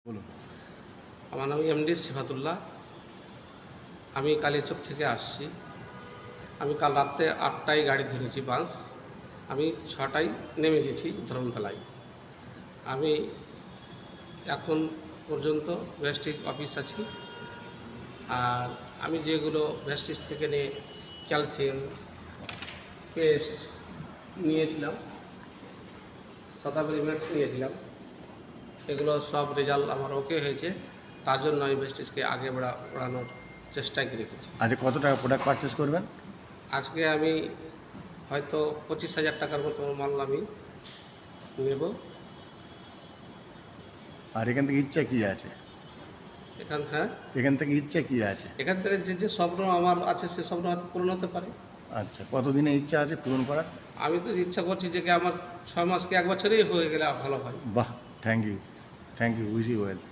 বলুন। আমার নাম এমডি সিফাতুল্লাহ। আমি কালিয়াচক থেকে আসছি। আমি কাল রাত্রে 8টায় গাড়ি ধরেছি বাস। আমি 6টায় নেমে গেছি ধর্মতলায়। আমি এখন পর্যন্ত ভেস্টিজ অফিস আছি। আর আমি যেগুলো ভেস্টিজ থেকে নিয়ে ক্যালসিয়াম পেস্ট নিয়েছিলাম, শতাবরী ম্যাক্স নিয়েছিলাম, এগুলো সব রেজাল্ট আমার ওকে হয়েছে। তার জন্য আমি ভেস্টিজকে আগে বাড়ানোর চেষ্টায় রেখেছি। আজকে কত টাকা প্রোডাক্ট পারচেস করবেন? আজকে আমি হয়তো 25,000 টাকার মতো মাল আমি নেব। আর এখান থেকে ইচ্ছা কী আছে? হ্যাঁ, এখান থেকে ইচ্ছা কী আছে? এখান থেকে যে স্বপ্ন আমার আছে সে স্বপ্ন হয়তো পূরণ হতে পারে। আচ্ছা, কতদিনে ইচ্ছা আছে পূরণ করার? আমি তো ইচ্ছা করছি যে কি আমার 6 মাস কি 1 বছরেই হয়ে গেলে আর ভালো হয়। বাহ, thank you, wish you wealth.